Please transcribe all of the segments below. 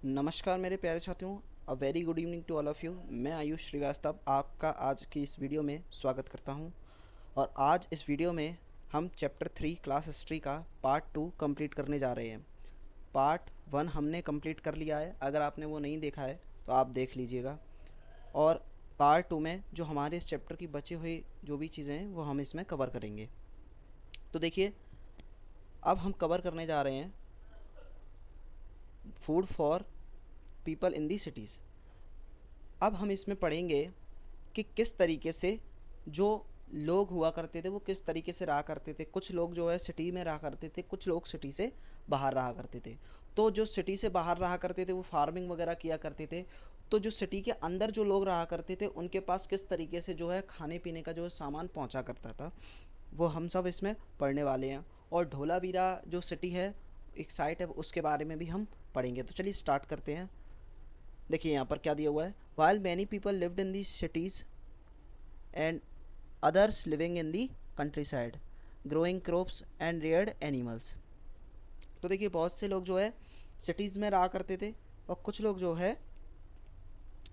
नमस्कार मेरे प्यारे साथियों, a very good evening to all of you. मैं आयुष श्रीवास्तव आपका आज की इस वीडियो में स्वागत करता हूं। और आज इस वीडियो में हम चैप्टर 3 क्लास हिस्ट्री का पार्ट 2 कंप्लीट करने जा रहे हैं। पार्ट 1 हमने कंप्लीट कर लिया है, अगर आपने वो नहीं देखा है तो आप देख लीजिएगा। और पार्ट 2 में जो हमारे इस चैप्टर की बची हुई जो भी चीज़ें हैं वो हम इसमें कवर करेंगे। तो देखिए, अब हम कवर करने जा रहे हैं food for people in the cities. अब हम इसमें पढ़ेंगे कि किस तरीके से जो लोग हुआ करते थे वो किस तरीके से रहा करते थे। कुछ लोग जो है सिटी में रहा करते थे, कुछ लोग सिटी से बाहर रहा करते थे। तो जो सिटी से बाहर रहा करते थे वो फार्मिंग वगैरह किया करते थे। तो जो सिटी के अंदर जो लोग रहा करते थे उनके पास किस तरीके से जो है खाने पीने का जो है सामान पहुंचा करता था, वो हम सब इसमें पढ़ने वाले हैं। और धोलावीरा जो सिटी है, एक साइट है, उसके बारे में भी हम पढ़ेंगे। तो चलिए स्टार्ट करते हैं। देखिए यहाँ पर क्या दिया हुआ है, while many people lived in the cities and others living in the country side, growing crops and reared animals. तो देखिए, बहुत से लोग जो है सिटीज़ में रहा करते थे और कुछ लोग जो है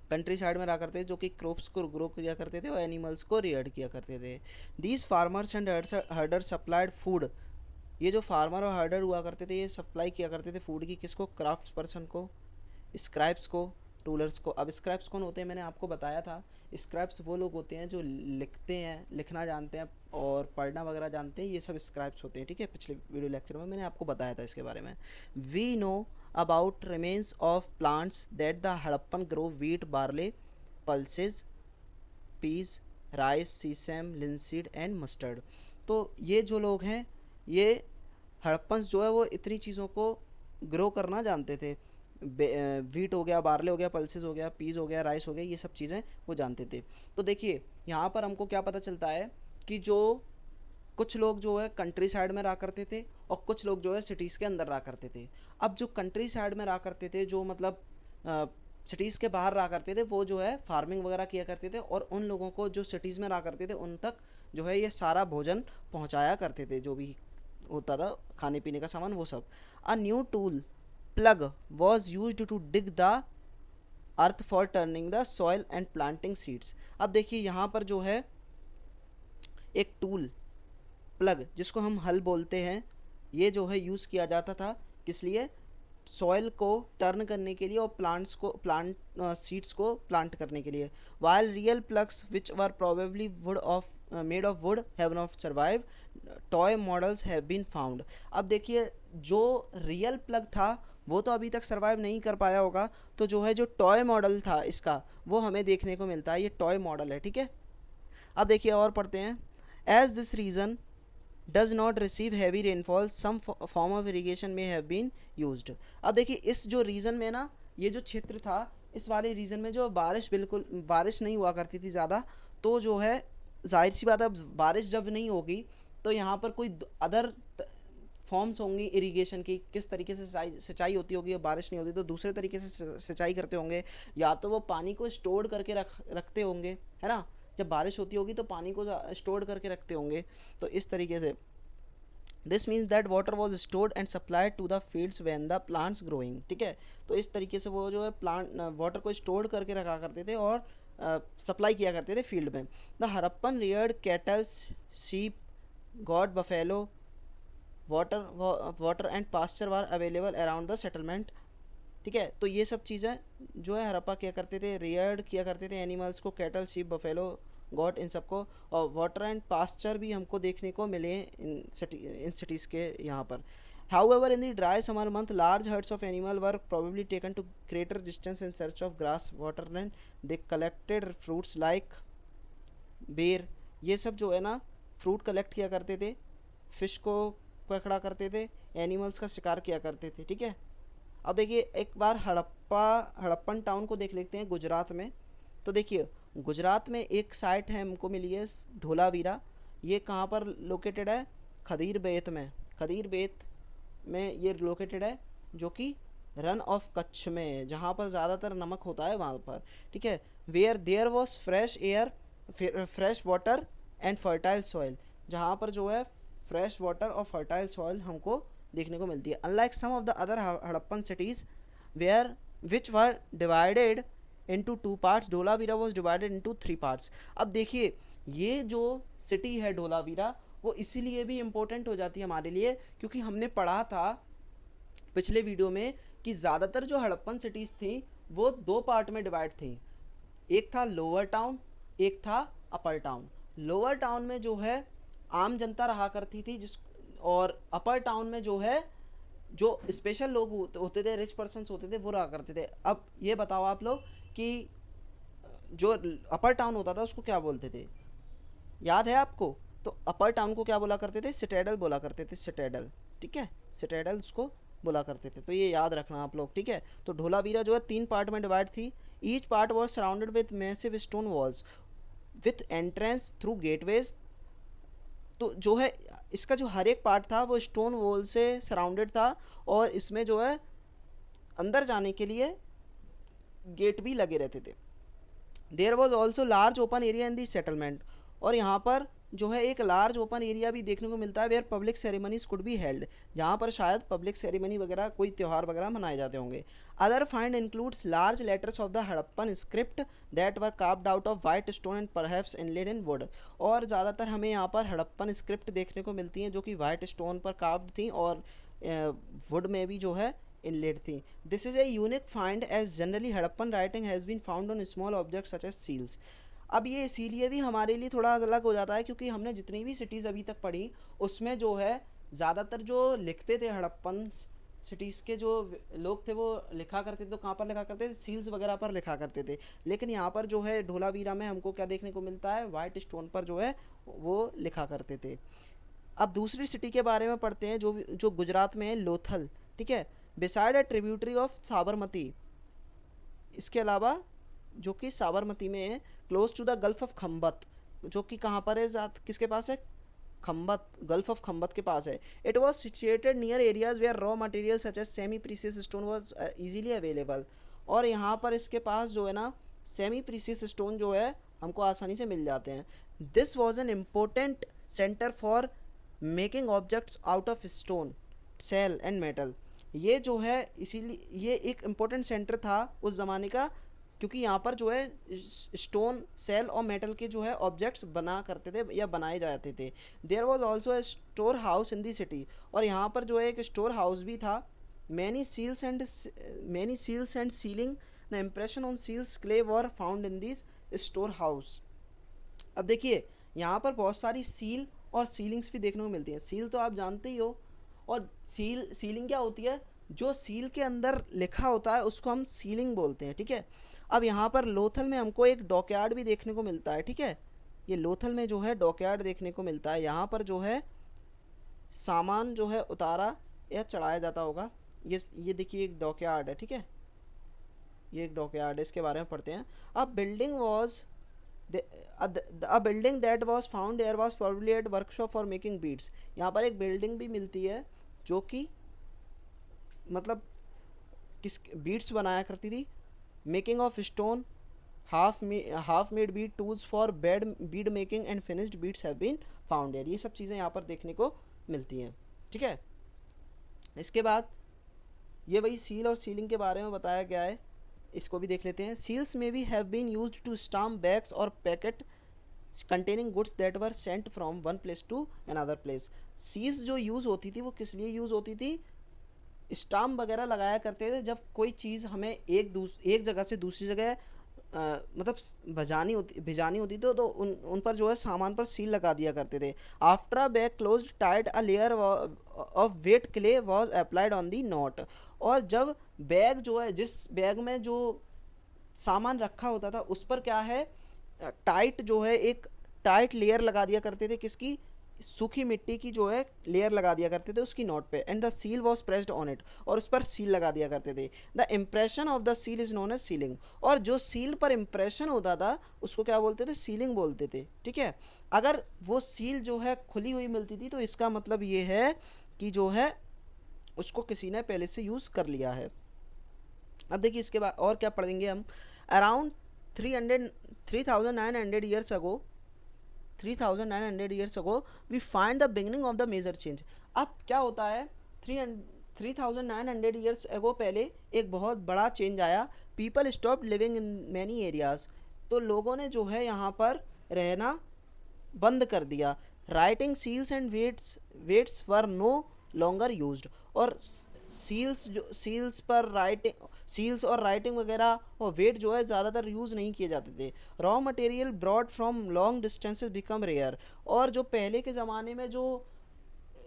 कंट्री साइड में रहा करते थे, जो कि क्रॉप्स को ग्रो किया करते थे और एनिमल्स को रेयर्ड किया करते थे। These farmers and हर्डर supplied food. ये जो फार्मर और हर्डर हुआ करते थे ये सप्लाई किया करते थे फूड की किसको? क्राफ्ट पर्सन को, स्क्राइब्स को, टूलर्स को। अब स्क्राइब्स कौन होते हैं? मैंने आपको बताया था, स्क्राइब्स वो लोग होते हैं जो लिखते हैं, लिखना जानते हैं और पढ़ना वगैरह जानते हैं, ये सब स्क्राइब्स होते हैं। ठीक है, पिछले वीडियो लेक्चर में मैंने आपको बताया था इसके बारे में। We know about remains of plants that the Harappan grow wheat, barley, pulses, peas, rice, sesame, linseed and mustard. तो ये जो लोग हैं, ये हड़प्पन्स जो है वो इतनी चीज़ों को ग्रो करना जानते थे। वीट हो गया, बार्ले हो गया, पल्सेस हो गया, पीज हो गया, राइस हो गया, ये सब चीज़ें वो जानते थे। तो देखिए यहाँ पर हमको क्या पता चलता है कि जो कुछ लोग जो है कंट्री साइड में रहा करते थे और कुछ लोग जो है सिटीज़ के अंदर रहा करते थे। अब जो कंट्री साइड में रहा करते थे, जो मतलब सिटीज़ के बाहर रहा करते थे, वो जो है फार्मिंग वगैरह किया करते थे और उन लोगों को जो सिटीज़ में रहा करते थे उन तक जो है ये सारा भोजन पहुंचाया करते थे, जो भी होता था खाने पीने का सामान वो सब। A new tool plough was use to dig the earth for turning the soil and planting seeds. अब देखिए यहाँ पर जो है एक टूल प्लग, जिसको हम हल बोलते हैं, ये जो है यूज़ किया जाता था किस लिए? सॉइल को टर्न करने के लिए और प्लांट सीड्स को प्लांट करने के लिए। While real ploughs which were probably would of made of wood have not survive, toy models have been found. अब देखिए, जो रियल प्लग था वो तो अभी तक सर्वाइव नहीं कर पाया होगा, तो जो है जो टॉय मॉडल था इसका वो हमें देखने को मिलता है। ये टॉय मॉडल है, ठीक है। अब देखिए और पढ़ते हैं। As this region does not receive heavy rainfall, some form of irrigation may have been used. अब देखिए इस जो रीजन में ना, ये जो क्षेत्र था, इस वाले रीजन में जो बिल्कुल बारिश नहीं हुआ करती थी ज़्यादा, तो जो है जाहिर सी बात है, अब बारिश जब नहीं होगी तो यहाँ पर कोई अदर फॉर्म्स होंगी इरिगेशन की। किस तरीके से सिंचाई होती होगी? बारिश नहीं होती तो दूसरे तरीके से सिंचाई करते होंगे, या तो वो पानी को स्टोर करके रखते होंगे, है ना। जब बारिश होती होगी तो पानी को स्टोर करके रखते होंगे। तो इस तरीके से this means that water was stored and supplied to the fields when the plants growing. ठीक है, तो इस तरीके से वो जो है प्लांट वाटर को स्टोर करके रखा करते थे और सप्लाई किया करते थे फील्ड में। The Harappan reared cattles, sheep, goat, buffalo, water and pasture were available around the settlement. ठीक है, तो ये सब चीज़ें जो है हड़प्पा किया करते थे, रियर्ड किया करते थे एनिमल्स को, कैटल, शीप, बफेलो, गॉट, इन सबको। और वाटर एंड पास्चर भी हमको देखने को मिले इन सिटीज़ के यहाँ पर। However, in the dry summer month, large herds of animal were probably taken to greater distance in search of grass, water, and they collected fruits like बेर। ये सब जो है ना फ्रूट कलेक्ट किया करते थे, फिश को पकड़ा करते थे, एनिमल्स का शिकार किया करते थे। ठीक है, अब देखिए एक बार हड़प्पन टाउन को देख लेते हैं गुजरात में। तो देखिए गुजरात में एक साइट है हमको मिली है, धोलावीरा। ये कहाँ पर लोकेटेड है? खदीर बेत में। खदीर बेत में ये लोकेटेड है, जो कि रन ऑफ कच्छ में, जहाँ पर ज़्यादातर नमक होता है वहाँ पर। ठीक है, where there was fresh air, fresh water and fertile soil, जहाँ पर जो है फ्रेश वाटर और फर्टाइल सॉइल हमको देखने को मिलती है। Unlike some of the other Harappan cities where which were divided into two parts. Dholavira was divided into three parts. अब देखिए ये जो सिटी है धोलावीरा वो इसीलिए भी इम्पोर्टेंट हो जाती है हमारे लिए क्योंकि हमने पढ़ा था पिछले वीडियो में कि ज़्यादातर जो हड़प्पन सिटीज़ थी वो दो पार्ट में डिवाइड थी। एक था लोअर टाउन, एक था अपर टाउन। लोअर टाउन में जो है आम जनता रहा करती थी जिस और अपर टाउन में जो है जो स्पेशल लोग होते थे, रिच पर्सन्स होते थे, वो रहा करते थे। अब ये बताओ आप लोग कि जो अपर टाउन होता था उसको क्या बोलते थे, याद है आपको? तो अपर टाउन को क्या बोला करते थे? सिटेडल बोला करते थे, सिटेडल। ठीक है, सिटेडल उसको बोला करते थे, तो ये याद रखना आप लोग। ठीक है, तो धोलावीरा जो है तीन पार्ट में डिवाइड थी। Each part was surrounded with massive stone walls with entrance through gateways. तो जो है इसका जो हर एक पार्ट था वो स्टोन वॉल से सराउंडेड था और इसमें जो है अंदर जाने के लिए गेट भी लगे रहते थे। There was also large open area in the settlement, और यहाँ पर जो है एक लार्ज ओपन एरिया भी देखने को मिलता है where public ceremonies could be held, जहाँ पर शायद पब्लिक सेरेमनी वगैरह कोई त्यौहार वगैरह मनाए जाते होंगे। Other find includes large letters of the Harappan script that were carved out of white stone and perhaps inlaid in would, और ज़्यादातर हमें यहाँ पर हड़प्पन स्क्रिप्ट देखने को मिलती हैं जो कि वाइट स्टोन पर कार्व्ड थी और वुड में भी जो है इनलेट थी। This is a unique find as generally Harappan writing has been found on small object such as seals. अब ये इसीलिए भी हमारे लिए थोड़ा अलग हो जाता है क्योंकि हमने जितनी भी सिटीज़ अभी तक पढ़ी उसमें जो है ज़्यादातर जो लिखते थे हड़प्पन सिटीज़ के जो लोग थे वो लिखा करते थे, तो कहाँ पर लिखा करते थे? सील्स वगैरह पर लिखा करते थे। लेकिन यहाँ पर जो है धोलावीरा में हमको क्या देखने को मिलता है? वाइट स्टोन पर जो है वो लिखा करते थे। अब दूसरी सिटी के बारे में पढ़ते हैं जो गुजरात में है, लोथल। ठीक है, beside a tributary of Sabarmati, इसके अलावा जो कि साबरमती में है, close to the Gulf of Khambhat, जो कि कहाँ पर है? किसके पास है? खम्बत, गल्फ ऑफ खम्बत के पास है। It was situated near areas where raw material such as semi precious stone was easily available, और यहाँ पर इसके पास जो है ना सेमी प्रीसियस स्टोन जो है हमको आसानी से मिल जाते हैं। This was an important centre for making objects out of stone, shell and metal. ये जो है इसीलिए ये एक इम्पोर्टेंट सेंटर था उस ज़माने का क्योंकि यहाँ पर जो है स्टोन, सेल और मेटल के जो है ऑब्जेक्ट्स बना करते थे या बनाए जाते थे। There was also a store house in the city, और यहाँ पर जो है एक स्टोर हाउस भी था। Many seals and sealing the impression on seals clay were found in this store house. अब देखिए यहाँ पर बहुत सारी सील और सीलिंग्स भी देखने को मिलती हैं। सील तो आप जानते ही हो, और सीलिंग क्या होती है? जो सील के अंदर लिखा होता है उसको हम सीलिंग बोलते हैं। ठीक है, अब यहाँ पर लोथल में हमको एक डॉकयार्ड भी देखने को मिलता है। ठीक है, ये लोथल में जो है डॉकयार्ड देखने को मिलता है। यहाँ पर जो है सामान जो है उतारा या चढ़ाया जाता होगा। ये देखिए एक डॉकयार्ड है। ठीक है, ये एक डॉकयार्ड है, इसके बारे में पढ़ते हैं। अब building was a building that was found there was probably at workshop for making beads। यहाँ पर एक बिल्डिंग भी मिलती है जो कि मतलब किस बीड्स बनाया करती थी। Making of stone, half made bead tools for bead making and finished beads have been found there. ये सब चीज़ें यहाँ पर देखने को मिलती हैं। ठीक है, इसके बाद ये वही सील और सीलिंग के बारे में बताया गया है, इसको भी देख लेते हैं। सील्स में भी have been used to stamp bags और packet containing goods that were sent from one place to another place. Seals जो यूज़ होती थी वो किस लिए यूज़ होती थी? स्टाम्प वगैरह लगाया करते थे जब कोई चीज़ हमें एक जगह से दूसरी जगह मतलब भिजानी होती थी, तो उन पर जो है सामान पर सील लगा दिया करते थे। After a bag close tight a layer of weight clay was applied on the not, और जब बैग जो है जिस बैग में जो सामान रखा होता था उस पर क्या है टाइट जो है एक टाइट लेयर लगा दिया करते थे। किसकी? सूखी मिट्टी की जो है लेयर लगा दिया करते थे उसकी नोट पे। And the seal was pressed on it, और उस पर सील लगा दिया करते थे। The impression of the seal is known as sealing, और जो सील पर इम्प्रेशन होता था उसको क्या बोलते थे? सीलिंग बोलते थे। ठीक है, अगर वो सील जो है खुली हुई मिलती थी तो इसका मतलब ये है कि जो है उसको किसी ने पहले से यूज़ कर लिया है। अब देखिए इसके बाद और क्या पढ़ेंगे हम। Around 3,900 years ago 3,900 years ago we find the beginning of the major change. अब क्या होता है 3900 ईयर्स एगो पहले एक बहुत बड़ा चेंज आया। People stop living in many areas, तो लोगों ने जो है यहाँ पर रहना बंद कर दिया। Writing seals and weights were no longer used, और सील्स और राइटिंग वगैरह और वेट जो है ज़्यादातर यूज़ नहीं किए जाते थे। Raw material brought from long distances become rare, और जो पहले के ज़माने में जो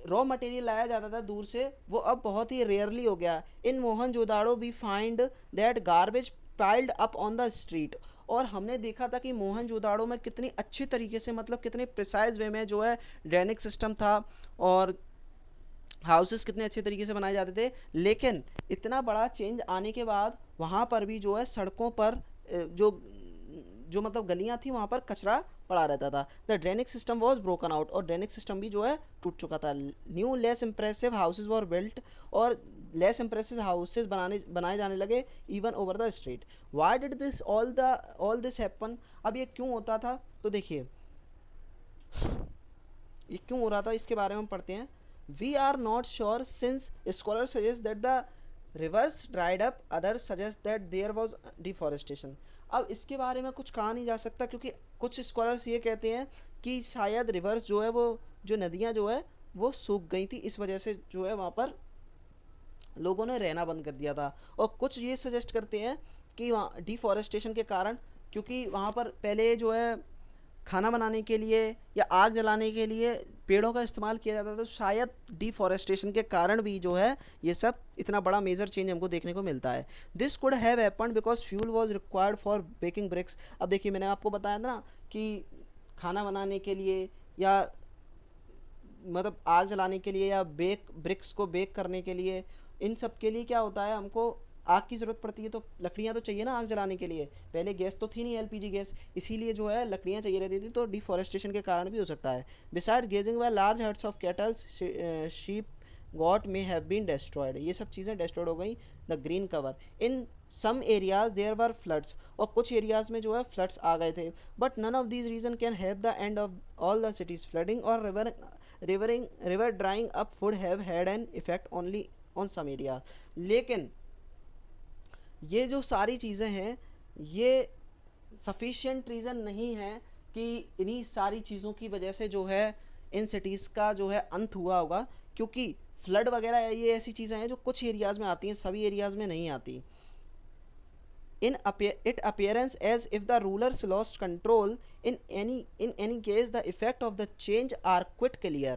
रॉ मटेरियल लाया जाता था दूर से, वो अब बहुत ही रेयरली हो गया। In Mohenjodaro we find that garbage piled up on the street, और हमने देखा था कि मोहनजोदाड़ो में कितनी अच्छी तरीके से, मतलब कितने प्रिसाइज वे में जो है ड्रेनेज सिस्टम था, और हाउसेस कितने अच्छे तरीके से बनाए जाते थे। लेकिन इतना बड़ा चेंज आने के बाद वहाँ पर भी जो है सड़कों पर जो जो मतलब गलियाँ थी वहाँ पर कचरा पड़ा रहता था। The drainage system was broken out, और ड्रेनेज सिस्टम भी जो है टूट चुका था। New less impressive houses were built, और लेस इम्प्रेसिव हाउसेज बनाए जाने लगे even over the street. Why did this all this happen, अब ये क्यों होता था? तो देखिए ये क्यों हो रहा था, इसके बारे में हम पढ़ते हैं। We are not sure since scholar suggest that the rivers dried up, others suggest that there was deforestation. अब इसके बारे में कुछ कहा नहीं जा सकता, क्योंकि कुछ स्कॉलर्स ये कहते हैं कि शायद रिवर्स जो है, वो जो नदियाँ जो है वो सूख गई थी, इस वजह से जो है वहाँ पर लोगों ने रहना बंद कर दिया था। और कुछ ये सजेस्ट करते हैं कि वहाँ डिफॉरेस्टेशन के कारण, क्योंकि वहाँ पर पहले जो है खाना बनाने के लिए या आग जलाने के लिए पेड़ों का इस्तेमाल किया जाता था, तो शायद डिफॉरेस्टेशन के कारण भी जो है ये सब इतना बड़ा मेजर चेंज हमको देखने को मिलता है। This could have happened because fuel was required for baking bricks. अब देखिए मैंने आपको बताया था ना कि खाना बनाने के लिए या मतलब आग जलाने के लिए या ब्रिक्स को बेक करने के लिए, इन सब के लिए क्या होता है, हमको आग की ज़रूरत पड़ती है, तो लकड़ियाँ तो चाहिए ना आग जलाने के लिए। पहले गैस तो थी नहीं एलपीजी गैस, इसीलिए जो है लकड़ियाँ चाहिए रहती थी, तो डिफॉरेस्टेशन के कारण भी हो सकता है। Beside grazing by large herds of cattles, sheep goat may have been destroyed, ये सब चीज़ें डिस्ट्रॉयड हो गई। The green cover in some areas there were floods, और कुछ एरियाज में जो है फ्लड्स आ गए थे। But none of these region can have the end of all the cities. Flooding और river drying up would have had an effect only on some area. लेकिन ये जो सारी चीज़ें हैं ये सफिशिएंट रीज़न नहीं है कि इन्हीं सारी चीज़ों की वजह से जो है इन सिटीज़ का जो है अंत हुआ होगा, क्योंकि फ्लड वगैरह ये ऐसी चीज़ें हैं जो कुछ एरियाज़ में आती हैं, सभी एरियाज़ में नहीं आती। It appearance as if the rulers lost control. In any case the effect of the change are quite clear.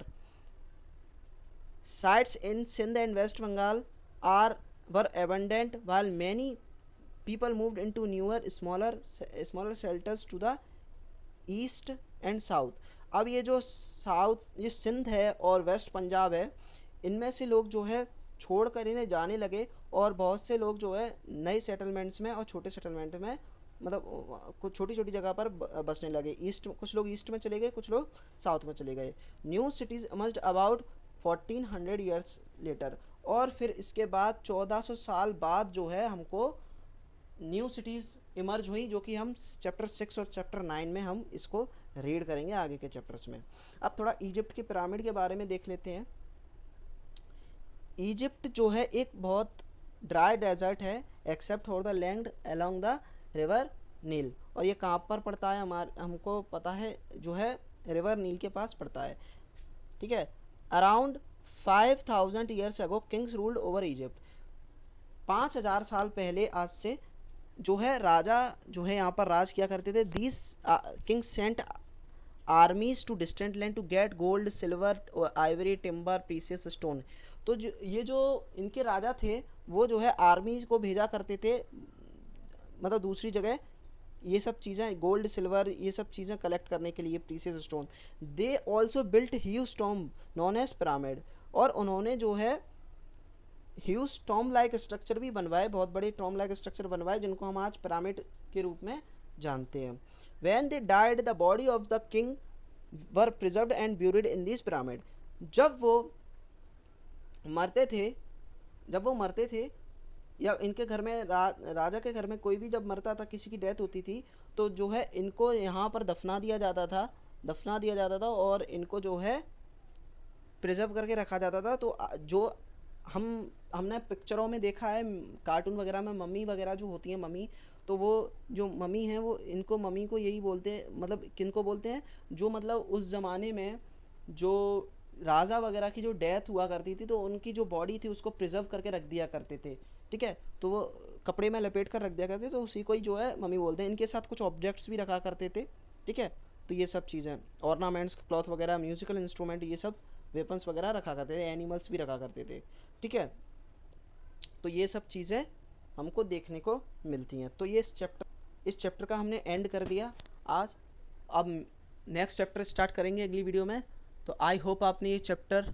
Sites in Sindh and West Bengal were abandoned, while many people moved into newer smaller shelters to the east and south. अब ये जो सिंध है और waste Punjab है, इनमें से लोग जो है छोड़ कर इन्हें जाने लगे, और बहुत से लोग जो है नए सेटलमेंट्स में और छोटे सेटलमेंट में, मतलब कुछ छोटी छोटी जगह पर बसने लगे। कुछ लोग ईस्ट में चले गए, कुछ लोग साउथ में चले गए। New cities emerged about 1400 years later, और फिर इसके बाद 1400 साल बाद जो है हमको न्यू सिटीज़ इमर्ज हुई, जो कि हम चैप्टर 6 और चैप्टर 9 में हम इसको रीड करेंगे आगे के चैप्टर्स में। अब थोड़ा इजिप्ट के पिरामिड के बारे में देख लेते हैं। इजिप्ट जो है एक बहुत ड्राई डेजर्ट है except for the land along the river Nile, और ये कहाँ पर पड़ता है, हमको पता है जो है रिवर नील के पास पड़ता है। ठीक है। Around 5000 years ago Kings ruled over Egypt. 5000 साल पहले आज से जो है राजा जो है यहाँ पर राज किया करते थे। These kings sent armies to distant land to get gold, silver, ivory, timber, precious stone. तो ये जो इनके राजा थे वो जो है आर्मीज को भेजा करते थे, मतलब दूसरी जगह ये सब चीज़ें गोल्ड, सिल्वर, ये सब चीज़ें कलेक्ट करने के लिए, precious stone. They also built huge tomb known age pyramid, और उन्होंने जो है ह्यूज टॉम लाइक स्ट्रक्चर भी बनवाए, बहुत बड़े टॉम लाइक स्ट्रक्चर बनवाए, जिनको हम आज पिरामिड के रूप में जानते हैं। When they died the body of the king were preserved and buried in this pyramid. जब वो मरते थे या इनके घर में राजा के घर में कोई भी जब मरता था, किसी की डेथ होती थी, तो जो है इनको यहाँ पर दफना दिया जाता था और इनको जो है प्रिजर्व करके रखा जाता था। तो जो हमने पिक्चरों में देखा है, कार्टून वगैरह में मम्मी वगैरह जो होती हैं, मम्मी, तो वो जो मम्मी हैं वो इनको मम्मी को यही बोलते हैं, मतलब किनको बोलते हैं, जो मतलब उस ज़माने में जो राजा वगैरह की जो डेथ हुआ करती थी तो उनकी जो बॉडी थी उसको प्रिजर्व करके रख दिया करते थे। ठीक है, तो वो कपड़े में लपेट कर रख दिया करते, तो उसी को ही जो है मम्मी बोलते हैं। इनके साथ कुछ ऑब्जेक्ट्स भी रखा करते थे। ठीक है, तो ये सब चीज़ें, ऑर्नामेंट्स, क्लॉथ वगैरह, म्यूजिकल इंस्ट्रूमेंट, ये सब वेपन्स वगैरह रखा करते थे, एनिमल्स भी रखा करते थे। ठीक है, तो ये सब चीज़ें हमको देखने को मिलती हैं। तो ये इस चैप्टर का हमने एंड कर दिया आज। अब नेक्स्ट चैप्टर स्टार्ट करेंगे अगली वीडियो में। तो आई होप आपने ये चैप्टर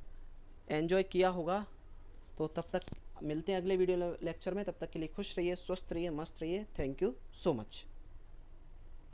एन्जॉय किया होगा। तो तब तक मिलते हैं अगले वीडियो लेक्चर में। तब तक के लिए खुश रहिए, स्वस्थ रहिए, मस्त रहिए। Thank you so much.